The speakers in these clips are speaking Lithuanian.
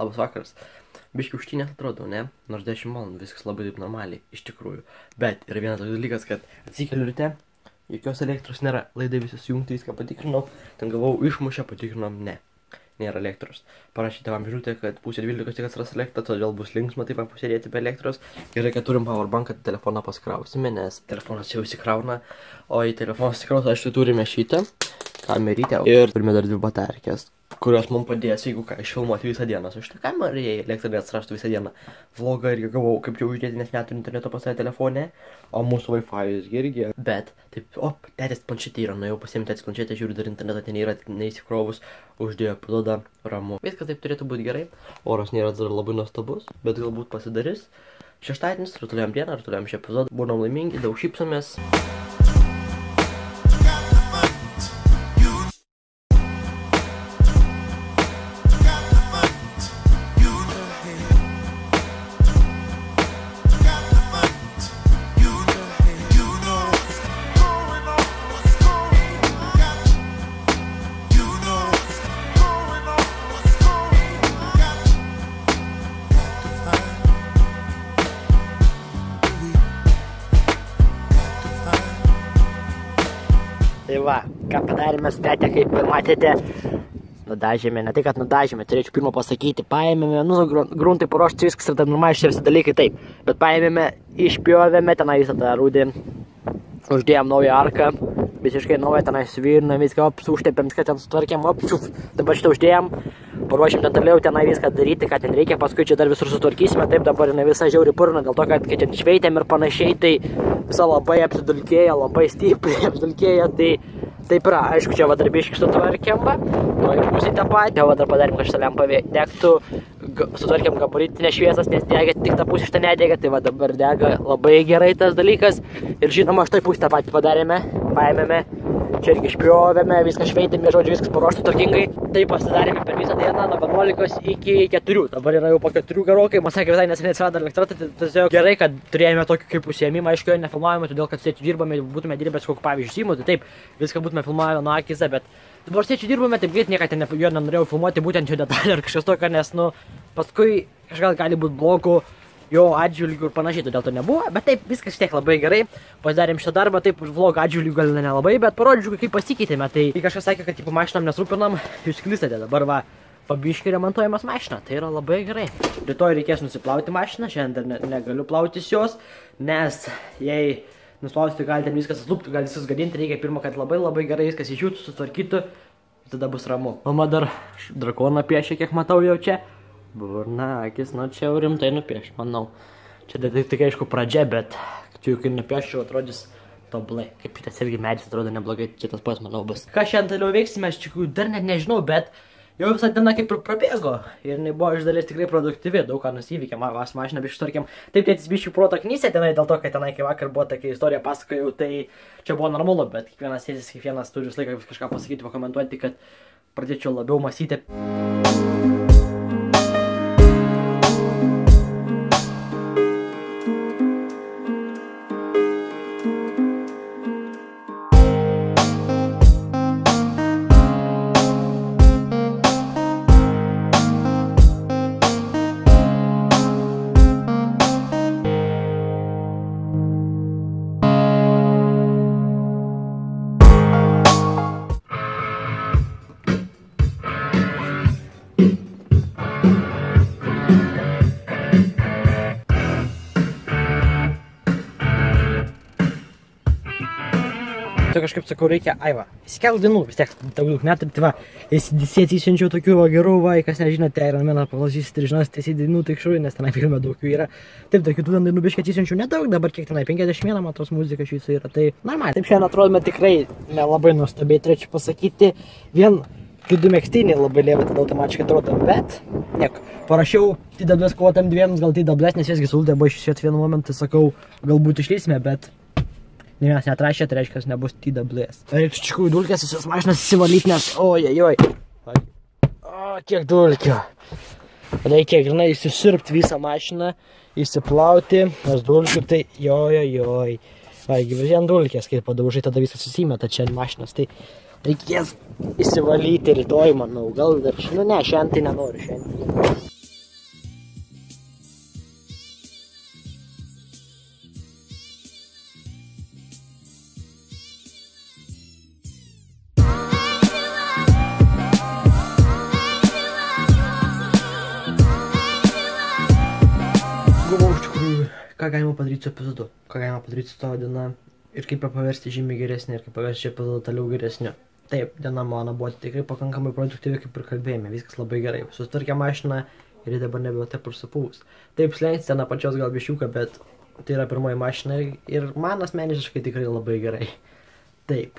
Labas vakaras. Biški užtinės atrodo, ne? Nors 10 valandų, viskas labai taip normaliai, iš tikrųjų. Bet yra vienas toks dalykas, kad atsikeliu ryte, jokios elektros nėra, laidai visi sujungti, viską patikrinau, ten gavau išmušę, patikrinom, ne, nėra elektros. Parašė tėvam žinutę, kad 11:30 tik atsiras elektra, todėl bus linksma taip pasėdėti be elektros. Gerai, kad turim powerbank, kad telefoną paskrausime, nes telefonas jau įsikrauna, o į telefoną įsikraus, aišku, turime šitą kamerytę ir turime dar 2 batarkės, kurios mums padės, jeigu ką, išfilmuoti visą dieną. Su šitą kamerą, jei elektrą neatsirastų visą dieną. Vlogą irgi gavau, kaip čia uždėti, nes neturiu interneto pas save telefone, o mūsų Wi-Fi irgi. Bet, taip, tėtės planšetė yra, nuėjau pasiimti tėtės planšetę, žiūriu, dar interneto ten yra, neįsikrovus, uždėjo epizodą, ramu. Viskas taip turėtų būti gerai, oras nėra dar labai nuostabus, bet galbūt pasidarys. Šeštadienis, rutuliuojam dieną, rutuliuojam šį epizodą, būnam laimingi, daug šypsomės. Tai va, ką padarėme su tėte, kaip matėte, nudažėme, ne tai, kad nudažėme, turėčiau pirmą pasakyti, paėmėme, gruntai paruošti viskas ir dar normaliai šie visi dalykai taip, bet paėmėme, išpjovėme tenai visą tą rūdį, uždėjom naują arką, visiškai naują tenai svirną, viską užtepėm, viską ten sutvarkėm, dabar šitą uždėjom, paruošėm detaliau tenai viską daryti, ką ten reikia, paskui čia dar visur sutvarkysime, taip dabar jinai visą žiauriai purna, dėl to, kad kai čia šveitėm ir panašiai, tai visa labai apsidulkėjo, labai stipriai apsidulkėjo, tai taip yra, aišku, čia va darbiškai sutvarkėm, va, toj pusėj tą patį, va dar padarėm, kad šitą lempą degtų, sutvarkėm gabaritinės šviesas, nes dega, tik ta pusė šitą nedega, tai va dabar dega labai gerai tas dalykas ir žinoma, šitoj pusėj tą patį padarėme, paėmėme, čia irgi išpjovėme, viską šveitėme, žodžiu, viskas paruošta tvarkingai, tai pasidarėme per visą dieną nuo 11 iki 4, dabar yra jau po 4 gerokai, man sakė, visai neseniai atsirado elektra, tai tiesiog gerai, kad turėjome tokį kaip užsiėmimą, aišku, jo nefilmavome, todėl kad sėčių dirbame, būtume dirbę su kokiu pavyzdžiui Simu, tai taip, viską būtume filmavę nuo akise, bet dabar sėčių dirbame, taip greit niekad jo nenorėjau filmuoti būtent jo detalę ar kažkas tokio, nes, paskui kažkas gali būti blogų jo atžvilgių ir panašiai, todėl to nebuvo, bet taip, viskas tiek labai gerai, pasidarėm šitą darbą, taip, vlog atžvilgių gal nelabai, bet parodžiau, kaip pasikeitėme, tai kažkas sakė, kad tipo mašinom nesrūpinam, jūs klystate, dabar va, pabiškai remontuojamas mašina, tai yra labai gerai. Rytoj reikės nusiplauti mašiną, šiandien negaliu plautis jos, nes jei nusplausite, gali ten viskas atlūpti, gali viskas gadinti, reikia pirmą, kad labai gerai viskas išjūtų, sutvarkytų, tada bus ramu. Mama dar drakoną piešia, kiek matau jau čia. Burna, akis, čia jau rimtai nupieš, manau. Čia tik aišku pradžia, bet čia jau kai nupieščiau atrodys tobulai. Kaip šitas irgi medis atrodo neblogai, čia tas pats, manau, bus. Ką šiandien toliau veiksime, aš tikrųjų dar net nežinau, bet jau visą dieną kaip ir prabėgo. Ir jinai buvo iš dalies tikrai produktyvi, daug ką nusivykę, vas mašiną biškai tvarkėm. Taip, tėtis biškai proto knysė tenai, dėl to, kad tenai kai vakar buvo tokia istorija pasakojau, tai čia buvo normalu, bet kiekvienas tėtis, kiekvienas turi visą laiką kažką pasakyti, pakomentuoti, kad pradėčiau labiau mąstyti. Tai kažkaip sakau, reikia, įsikelk dienų, vis tiek daug metų, tai va, atsisiunčiau tokių gerų, kas nežinote, Ironmaną paklausysite ir žinosite dainų, tai šūrį, nes tenai filme daug jų yra. Taip, tokių tų dainų biškai atsisiunčiau nedaug, dabar kiek tenai 51 man tos muzika iš viso yra, tai normaliai. Taip, šiandien atrodome tikrai nelabai nuostabiai, turėčiau pasakyti, vien kitų megztiniai labai lievai tada automatiškai atrodo, bet nieko. Parašiau TWS kovotam dviems, gal TWS, nes jesgi sultė buvo išsiuot vienu momentu, sakau, galbūt išlysime, bet Ne mes netrašė, tai reiškia, kad nebus TWS. Reikia iš tikrųjų dulkės visos mašinas įsivalyti, nes ojojoj. O, kiek dulkių. Reikia grinai įsisirpti visą mašiną, įsiplauti, nes dulkių tai jojojoj. Vaigi, vien dulkės, kai padaužai, tada viskas susimeta čia ant mašinos, tai reikės įsivalyti rytoj, manau, gal dar, nu ne, šiandien tai nenoriu, šiandien. Galvojau iš tikrųjų, ką galima padaryti su epizodu, ką galima padaryti su tavo diena ir kaip paversti žymiai geresnį ir kaip paversti šį epizodą toliau geresniu. Taip, diena mano buvo tikrai pakankamai produktyvi, kaip ir kalbėjome, viskas labai gerai. Susitvarkė mašiną ir ji dabar nebėjo taip ir supūs. Taip, slenksti ten pačios gal biščiuką, bet tai yra pirmoji mašina ir man asmeniškai tikrai labai gerai. Taip,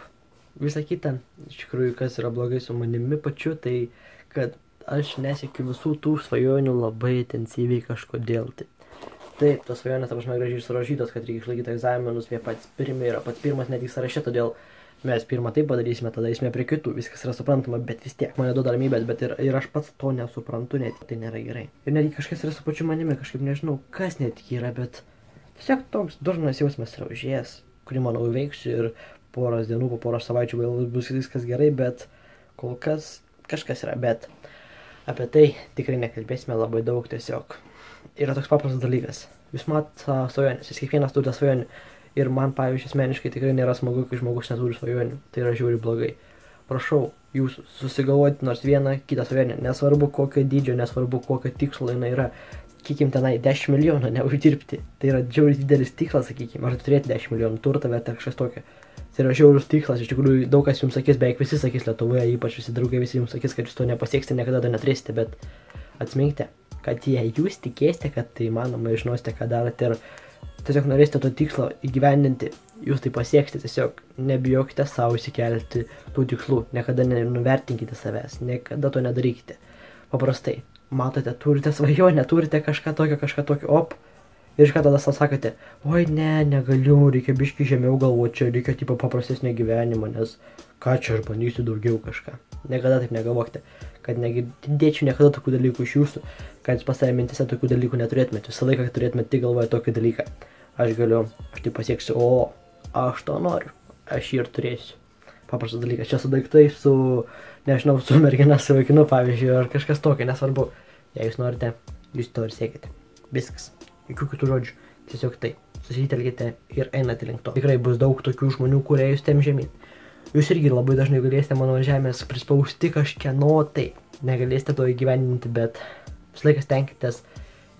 visa kita, iš tikrųjų, kas yra blogai su manimi pačiu, tai kad aš nesiekiu visų tų svajonių labai intensyviai kažkodėl. Taip, tos svajonės, ta prasme, gražiai surašytos, kad reikia išlaikyti egzaminus, jie pats pirmi yra pats pirmas netgi sąraše, todėl mes pirmą taip padarysime, tada eisime prie kitų, viskas yra suprantama, bet vis tiek mane duoda ramybės, bet ir aš pats to nesuprantu, net tai nėra gerai. Ir netgi kažkas yra su pačiu manimi, kažkaip nežinau, kas netgi yra, bet tiesiog toks durnas jausmas yra užėjęs, kurį manau veiksiu ir poros dienų, po poros savaičių vėl bus viskas gerai, bet kol kas kažkas yra, bet apie tai tikrai nekalbėsime labai daug tiesiog. Yra toks paprastas dalykas. Jūs matot svajonės, jūs kiekvienas turite svajonių. Ir man, pavyzdžiui, asmeniškai tikrai nėra smagu, kai žmogus neturi svajonių. Tai yra žiauriai blogai. Prašau, jūs susigalvoti nors vieną kitą svajonę. Nesvarbu kokio dydžio, nesvarbu kokio tikslo jinai yra. Sakykim, tenai 10 milijonų neuždirbti. Tai yra žiauriai didelis tikslas, sakykim. Ar turėti 10 milijonų turtą, bet kažkas tokio. Tai yra žiaurus tikslas. Iš tikrųjų, daug kas jums sakys, beveik visi sakys Lietuvoje, ypač visi draugai, visi jums sakys, kad jūs to nepasieksite, niekada to neturėsite, bet atsiminkite, kad jei jūs tikėsite, kad tai įmanoma, žinosite, ką darote ir tiesiog norėsite to tikslo įgyvendinti, jūs tai pasieksite, tiesiog nebijokite savo įsikelti tų tikslų, niekada nenuvertinkite savęs, niekada to nedarykite. Paprastai, matote, turite svajonę, turite kažką tokio, op, ir iš ką tada savo sakote, oi ne, negaliu, reikia biškį žemiau galvoti, čia reikia tipo paprastesnio gyvenimo, nes ką čia aš bandysiu daugiau kažką. Niekada taip negalvokite, kad negirdėčiau niekada tokių dalykų iš jūsų, kad jūs pas save mintise tokių dalykų neturėtumėte. Visą laiką turėtumėte tik galvoje tokį dalyką. Aš galiu, aš tai pasieksiu, o aš to noriu, aš jį ir turėsiu. Paprastas dalykas, čia su daiktai, su, nežinau, su mergina, su vaikinu, pavyzdžiui, ar kažkas tokio, nesvarbu. Jei jūs norite, jūs to ir siekite. Viskas, jokių kitų žodžių, tiesiog tai. Susitelkite ir einate link to. Tikrai bus daug tokių žmonių, kurie jūs tem žemyn. Jūs irgi labai dažnai galėsite mano žemės prispausti kažkieno, tai negalėsite to įgyvendinti, bet vis laikas stenkitės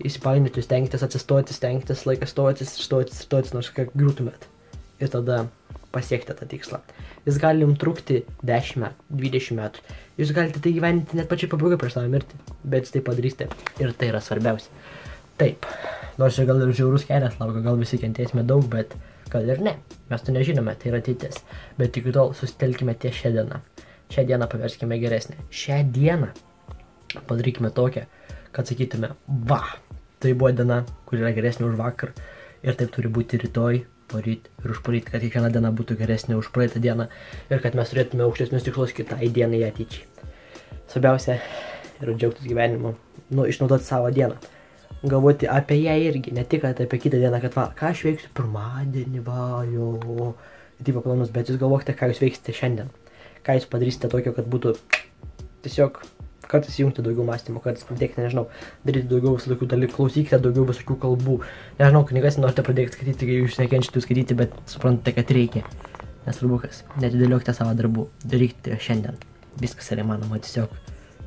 įsipainioti, stenkitės atsistoti, stenkitės laikas stotis, nors ką griūtumėt. Ir tada pasiekti tą tikslą. Jis gali jums trukti 10 metų, 20 metų. Jūs galite tai gyventi net pačiai pabaigai prieš savo mirtį, bet jūs tai padarysite. Ir tai yra svarbiausia. Taip, nors ir gal ir žiaurus kelias laukia, gal visi kentėsime daug, bet gal ir ne. Mes to nežinome, tai yra ateitis. Bet iki tol susitelkime ties šią dieną. Šią dieną paverskime geresnę. Šią dieną padarykime tokią, kad sakytume, va, tai buvo diena, kur yra geresnė už vakar. Ir taip turi būti rytoj, poryt ir užporyt, kad kiekviena diena būtų geresnė už praeitą dieną. Ir kad mes turėtume aukštesnius tikslus kitai dienai ateičiai. Svarbiausia yra džiaugtis gyvenimu, išnaudoti savo dieną. Galvoti apie ją irgi, ne tik apie kitą dieną, kad va, ką aš veiksiu pirmadienį, va, jo, tipo planus, bet jūs galvokite, ką jūs veiksite šiandien. Ką jūs padarysite tokio, kad būtų tiesiog kartais įjungti daugiau mąstymo, kartais pradėkite, nežinau, daryti daugiau visokių dalykų, klausykite daugiau visokių kalbų. Nežinau, knygas norite pradėti skaityti, kai jūs nekenčiate skaityti, bet suprantate, kad reikia. Nesvarbu kas, netidėliokite savo darbų, darykite šiandien. Viskas yra įmanoma, tiesiog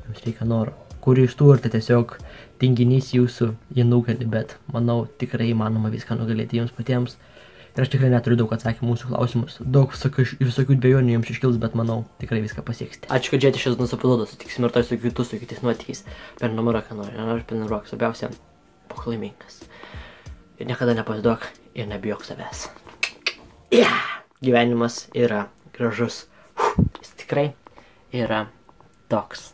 jums reikia noro. Kurį iš turite, tiesiog tinginys jūsų jį nugali, bet manau tikrai įmanoma viską nugalėti jums patiems. Ir aš tikrai neturiu daug atsakymų mūsų klausimus. Daug visokių dvejonių jums iškils, bet manau tikrai viską pasieksite. Ačiū, kad žiūrėjote šios dienos epizodą, sutiksim ir toj su kitus, su kitais nuotykiais. Prenumeruok, ką nori, nenori prenumeruok, svarbiausia, būk laimingas. Ir niekada nepasiduok ir nebijok savęs. Gyvenimas yra gražus. Jis tikrai yra toks.